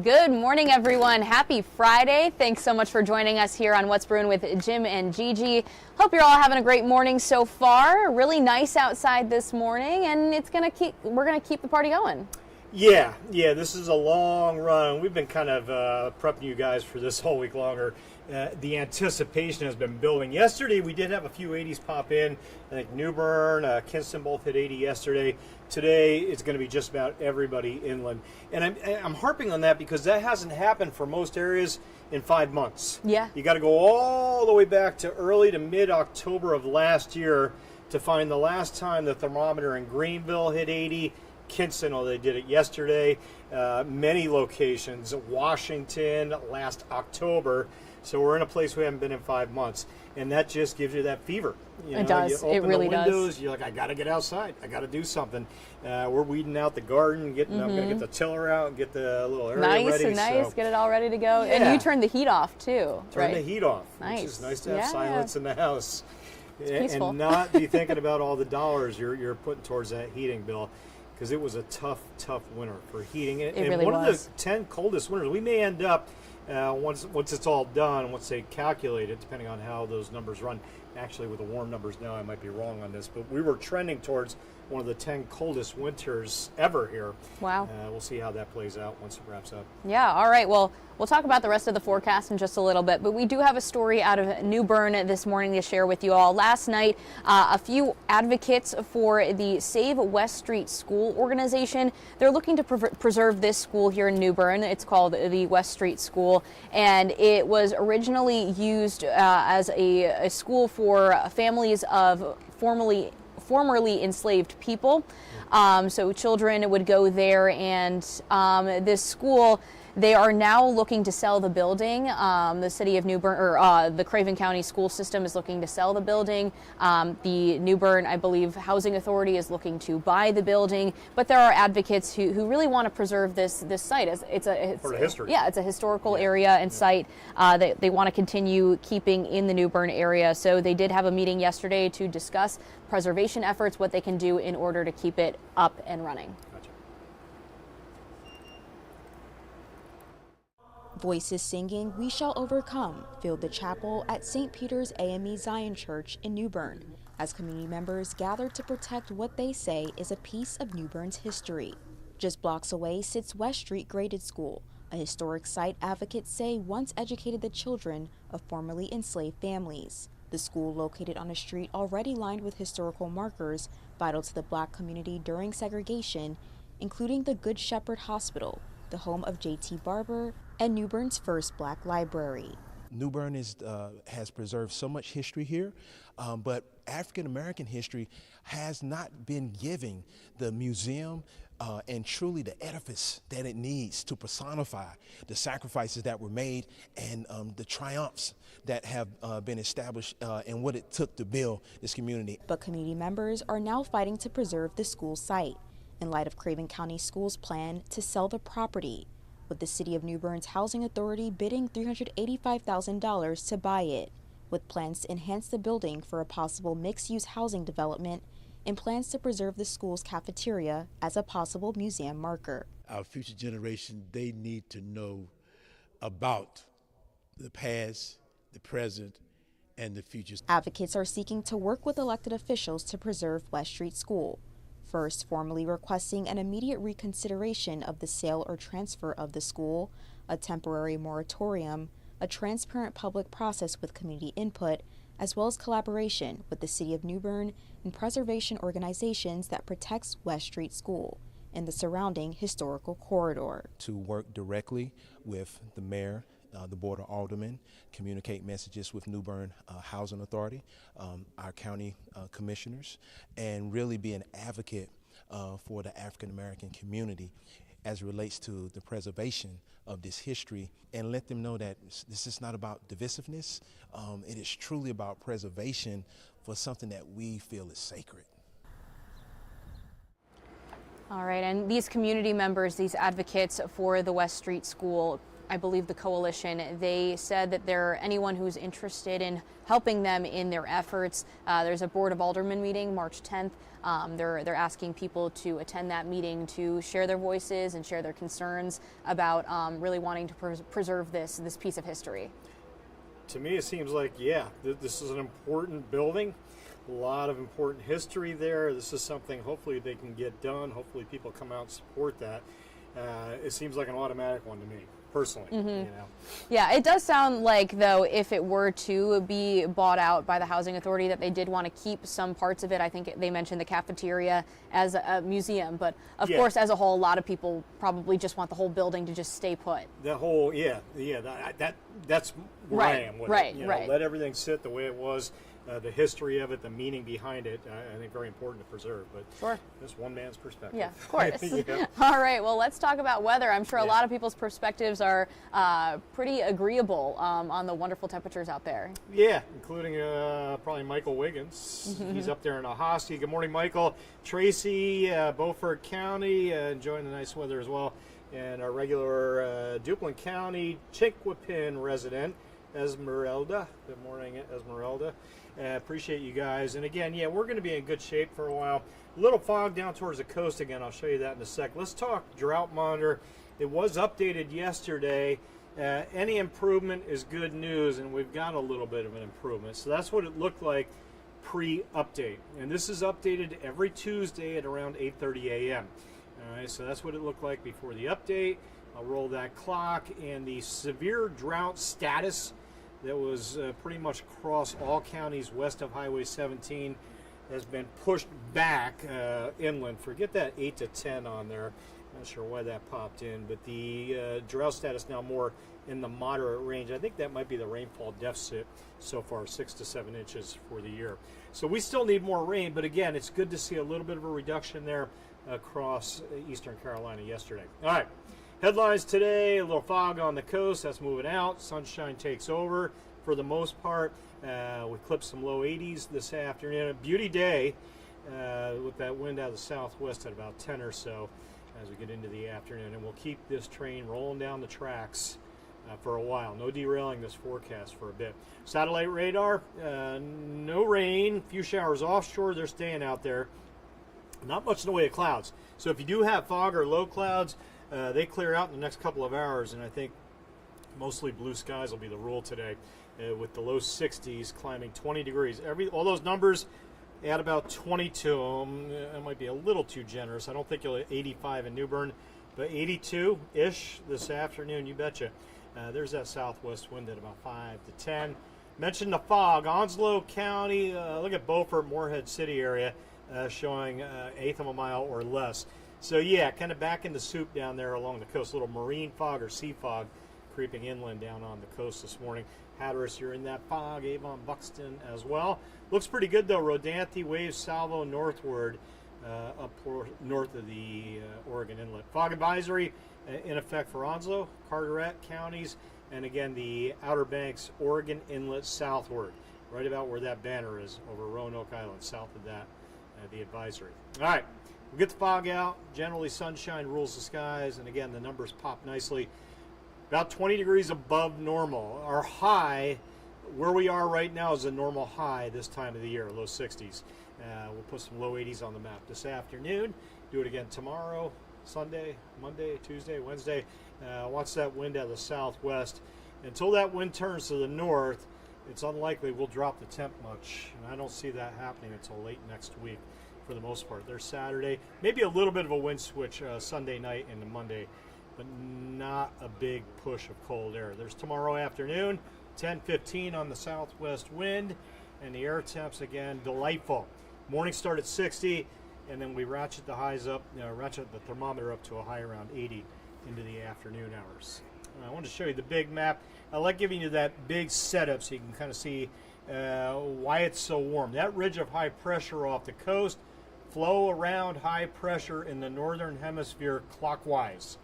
Good morning, everyone. Happy Friday. Thanks so much for joining us here on What's Brewing with Jim and Gigi. Hope you're all having a great morning so far. Really nice outside this morning, and we're gonna keep the party going. Yeah, this is a long run. We've been kind of prepping you guys for this whole week longer. The anticipation has been building. Yesterday, we did have a few 80s pop in. I think New Bern, Kinston both hit 80 yesterday. Today, it's going to be just about everybody inland. And I'm harping on that because that hasn't happened for most areas in 5 months. Yeah. You got to go all the way back to early to mid-October of last year to find the last time the thermometer in Greenville hit 80. Kinston, they did it yesterday. Many locations, Washington last October. So we're in a place we haven't been in 5 months, and that just gives you that fever. It does. You open it really the windows, does. You're like, I got to get outside. I got to do something. We're weeding out the garden. I'm going to get the tiller out and get the little area ready. Nice. Get it all ready to go. Yeah. And you turned the heat off too, right? Turn the heat off. Nice. Which is nice to have silence in the house. Peaceful. And not be thinking about all the dollars you're putting towards that heating bill. Because it was a tough winter for heating it. It and really one was. of the 10 coldest winters. We may end up, once it's all done, once they calculate it, depending on how those numbers run. Actually, with the warm numbers now, I might be wrong on this, but we were trending towards one of the 10 coldest winters ever here. Wow. We'll see how that plays out once it wraps up. Yeah, all right. Well, we'll talk about the rest of the forecast in just a little bit, but we do have a story out of New Bern this morning to share with you all. Last night, a few advocates for the Save West Street School organization, they're looking to preserve this school here in New Bern. It's called the West Street School, and it was originally used as a school for families of formerly enslaved people. So children would go there, and this school, they are now looking to sell the building. The city of New Bern, or the Craven County school system is looking to sell the building. The New Bern, I believe, Housing Authority is looking to buy the building. But there are advocates who really want to preserve this site. It's For the history. Yeah, it's a historical area and site that they want to continue keeping in the New Bern area. So they did have a meeting yesterday to discuss preservation efforts, what they can do in order to keep it up and running. Voices singing "We Shall Overcome" filled the chapel at St. Peter's AME Zion Church in New Bern as community members gathered to protect what they say is a piece of New Bern's history. Just blocks away sits West Street Graded School, a historic site advocates say once educated the children of formerly enslaved families. The school, located on a street already lined with historical markers vital to the Black community during segregation, including the Good Shepherd Hospital, the home of J.T. Barber, and New Bern's first Black library. New Bern has preserved so much history here, but African American history has not been giving the museum and truly the edifice that it needs to personify the sacrifices that were made and the triumphs that have been established and what it took to build this community. But community members are now fighting to preserve the school site in light of Craven County Schools' plan to sell the property, with the city of New Bern's Housing Authority bidding $385,000 to buy it, with plans to enhance the building for a possible mixed-use housing development and plans to preserve the school's cafeteria as a possible museum marker. Our future generation, they need to know about the past, the present, and the future. Advocates are seeking to work with elected officials to preserve West Street School, first formally requesting an immediate reconsideration of the sale or transfer of the school, a temporary moratorium, a transparent public process with community input, as well as collaboration with the City of New Bern and preservation organizations that protects West Street School and the surrounding historical corridor. To work directly with the mayor, the board of aldermen, communicate messages with New Bern Housing Authority, our county commissioners, and really be an advocate for the African American community as it relates to the preservation of this history, and let them know that this is not about divisiveness. It is truly about preservation for something that we feel is sacred. All right, and these community members, these advocates for the West Street School, I believe the coalition, they said that anyone who's interested in helping them in their efforts. There's a Board of Aldermen meeting March 10th. They're asking people to attend that meeting to share their voices and share their concerns about really wanting to preserve this piece of history. To me, it seems like, yeah, this is an important building. A lot of important history there. This is something hopefully they can get done. Hopefully people come out and support that. It seems like an automatic one to me, personally. You know? Yeah, it does sound like, though, if it were to be bought out by the Housing Authority, that they did want to keep some parts of it. I think they mentioned the cafeteria as a museum, but of course, as a whole, a lot of people probably just want the whole building to just stay put. The whole, that's where I am with it. You know, Right. let everything sit the way it was. The history of it, the meaning behind it, I think very important to preserve. But Sure. That's one man's perspective. Yeah, of course. Yeah. All right, well, let's talk about weather. I'm sure a lot of people's perspectives are pretty agreeable on the wonderful temperatures out there. Yeah, including probably Michael Wiggins. He's up there in Ahostie. Good morning, Michael. Tracy, Beaufort County, enjoying the nice weather as well. And our regular Duplin County Chinquapin resident, Esmeralda. Good morning, Esmeralda. Appreciate you guys. And again, yeah, we're going to be in good shape for a while. A little fog down towards the coast again. I'll show you that in a sec. Let's talk drought monitor. It was updated yesterday. Any improvement is good news, and we've got a little bit of an improvement. So that's what it looked like pre-update. And this is updated every Tuesday at around 8:30 a.m. All right, so that's what it looked like before the update. I'll roll that clock, and the severe drought status that was pretty much across all counties west of Highway 17 has been pushed back inland. Forget that 8 to 10 on there. Not sure why that popped in, but the drought status now more in the moderate range. I think that might be the rainfall deficit so far, 6 to 7 inches for the year. So we still need more rain, but again, it's good to see a little bit of a reduction there across eastern Carolina yesterday. All right. Headlines today, a little fog on the coast, that's moving out. Sunshine takes over for the most part. We clipped some low 80s this afternoon. A beauty day with that wind out of the southwest at about 10 or so as we get into the afternoon. And we'll keep this train rolling down the tracks for a while. No derailing this forecast for a bit. Satellite radar, no rain, few showers offshore. They're staying out there. Not much in the way of clouds. So if you do have fog or low clouds, they clear out in the next couple of hours, and I think mostly blue skies will be the rule today, with the low 60s climbing 20 degrees. All those numbers, add about 20 to them. That might be a little too generous. I don't think you'll hit 85 in New Bern, but 82-ish this afternoon, you betcha. There's that southwest wind at about 5 to 10. Mentioned the fog. Onslow County, look at Beaufort, Morehead City area, showing 1/8 of a mile or less. So yeah, kind of back in the soup down there along the coast. A little marine fog or sea fog creeping inland down on the coast this morning. Hatteras, you're in that fog. Avon, Buxton as well. Looks pretty good though. Rodanthe, Waves, Salvo northward, up north of the Oregon Inlet. Fog advisory in effect for Onslow, Carteret counties, and again the Outer Banks, Oregon Inlet southward, right about where that banner is over Roanoke Island, south of that, the advisory. All right. We'll get the fog out. Generally, sunshine rules the skies. And again, the numbers pop nicely. About 20 degrees above normal. Our high, where we are right now, is a normal high this time of the year, low 60s. We'll put some low 80s on the map this afternoon. Do it again tomorrow, Sunday, Monday, Tuesday, Wednesday. Watch that wind out of the southwest. Until that wind turns to the north, it's unlikely we'll drop the temp much. And I don't see that happening until late next week. For the most part, there's Saturday, maybe a little bit of a wind switch Sunday night into Monday, but not a big push of cold air. There's tomorrow afternoon, 10:15 on the southwest wind, and the air temps again delightful. Morning start at 60, and then we ratchet the highs up, ratchet the thermometer up to a high around 80 into the afternoon hours. I want to show you the big map. I like giving you that big setup so you can kind of see why it's so warm. That ridge of high pressure off the coast flow around high pressure in the northern hemisphere clockwise.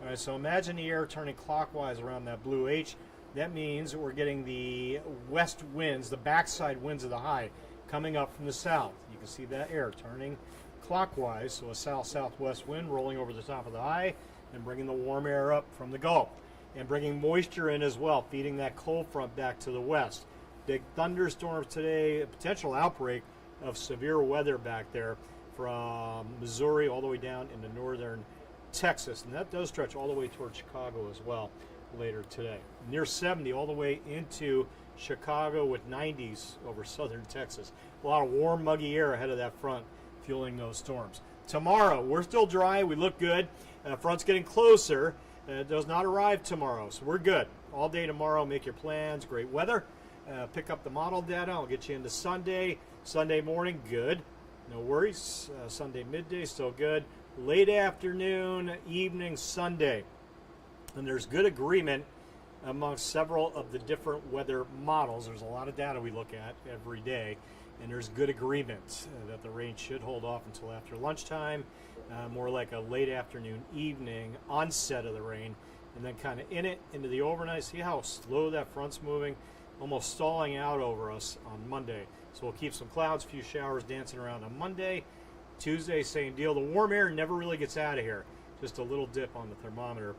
All right, so imagine the air turning clockwise around that blue H. That means we're getting the west winds, the backside winds of the high, coming up from the south. You can see that air turning clockwise, so a south-southwest wind rolling over the top of the high and bringing the warm air up from the Gulf. and bringing moisture in as well, feeding that cold front back to the west. Big thunderstorms today, a potential outbreak of severe weather back there from Missouri all the way down into northern Texas, and that does stretch all the way towards Chicago as well later today. Near 70 all the way into Chicago with 90s over southern Texas. A lot of warm, muggy air ahead of that front fueling those storms. Tomorrow, we're still dry. We look good. Front's getting closer. It does not arrive tomorrow, so we're good. All day tomorrow, make your plans. Great weather. Pick up the model data. I'll get you into Sunday. Sunday morning, good. No worries. Sunday midday, still good. Late afternoon, evening, Sunday. And there's good agreement amongst several of the different weather models. There's a lot of data we look at every day, and there's good agreement that the rain should hold off until after lunchtime, more like a late afternoon, evening onset of the rain, and then kind of in it into the overnight. See how slow that front's moving, almost stalling out over us on Monday. So we'll keep some clouds, a few showers dancing around on Monday. Tuesday, same deal. The warm air never really gets out of here. Just a little dip on the thermometer.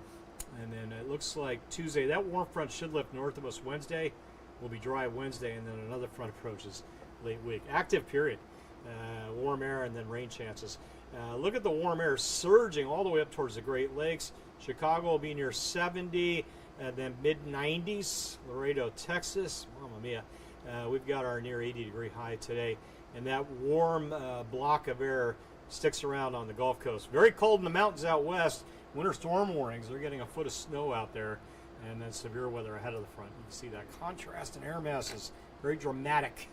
And then it looks like Tuesday, that warm front should lift north of us Wednesday. Will be dry Wednesday, and then another front approaches late week. Active period. Warm air and then rain chances. Look at the warm air surging all the way up towards the Great Lakes. Chicago will be near 70, and then mid-90s. Laredo, Texas. Mamma mia. We've got our near 80-degree high today. And that warm block of air sticks around on the Gulf Coast. Very cold in the mountains out west. Winter storm warnings. They're getting a foot of snow out there. And then severe weather ahead of the front. You can see that contrast in air masses. Very dramatic.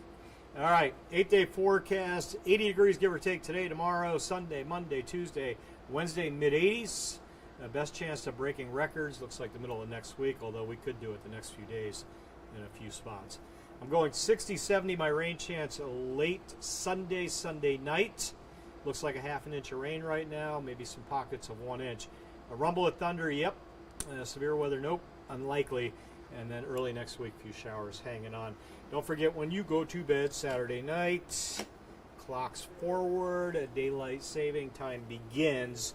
All right, 8-day forecast. 80 degrees give or take today, tomorrow, Sunday, Monday, Tuesday, Wednesday, mid-80s. Best chance of breaking records. Looks like the middle of next week, although we could do it the next few days in a few spots. I'm going 60-70, my rain chance late Sunday night. Looks like a half an inch of rain right now, maybe some pockets of 1 inch. A rumble of thunder, yep. Severe weather, nope, unlikely. And then early next week, a few showers hanging on. Don't forget, when you go to bed Saturday night, clocks forward, daylight saving time begins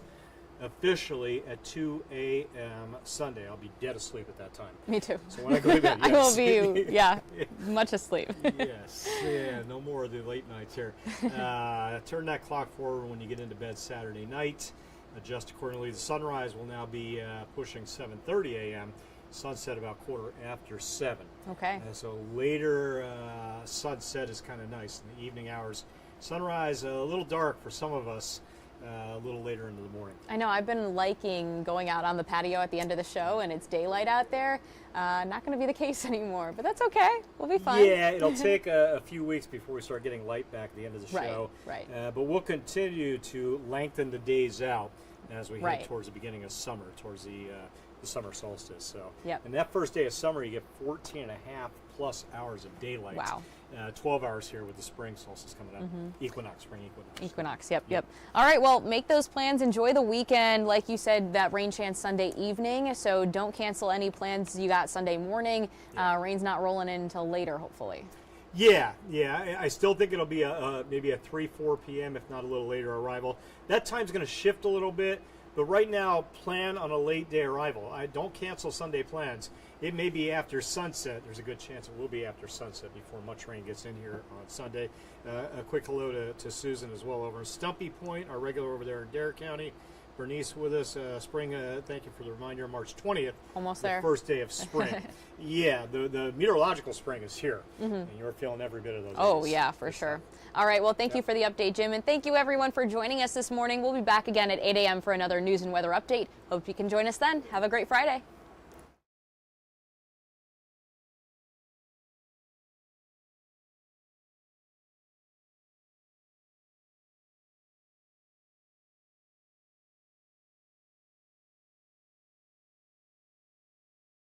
officially at 2 a.m. Sunday. I'll be dead asleep at that time. Me too. So when I go to bed, yes. I will be, yeah, much asleep. Yes, yeah, no more of the late nights here. Turn that clock forward when you get into bed Saturday night. Adjust accordingly. The sunrise will now be pushing 7:30 a.m. Sunset about 7:15. Okay. So later sunset is kind of nice in the evening hours. Sunrise a little dark for some of us. A little later into the morning. I know, I've been liking going out on the patio at the end of the show and it's daylight out there. Not going to be the case anymore, but that's okay. We'll be fine. Yeah, it'll take a few weeks before we start getting light back at the end of the show. Right. But we'll continue to lengthen the days out as we head towards the beginning of summer, towards the summer solstice. So, and that first day of summer, you get 14 and a half plus hours of daylight. Wow. 12 hours here with the spring solstice coming up. Equinox, spring equinox. Equinox, yep. All right, well, make those plans. Enjoy the weekend. Like you said, that rain chance Sunday evening, so don't cancel any plans you got Sunday morning. Rain's not rolling in until later, hopefully. Yeah. I still think it'll be maybe a 3-4 p.m., if not a little later arrival. That time's going to shift a little bit, but right now, plan on a late day arrival. Don't cancel Sunday plans. It may be after sunset. There's a good chance it will be after sunset before much rain gets in here on Sunday. A quick hello to Susan as well over in Stumpy Point, our regular over there in Dare County. Bernice with us. Spring, thank you for the reminder, March 20th. Almost the there. First day of spring. Yeah, the meteorological spring is here. And you're feeling every bit of those days. Yeah, for sure. All right, well, thank you for the update, Jim. And thank you, everyone, for joining us this morning. We'll be back again at 8 a.m. for another news and weather update. Hope you can join us then. Have a great Friday.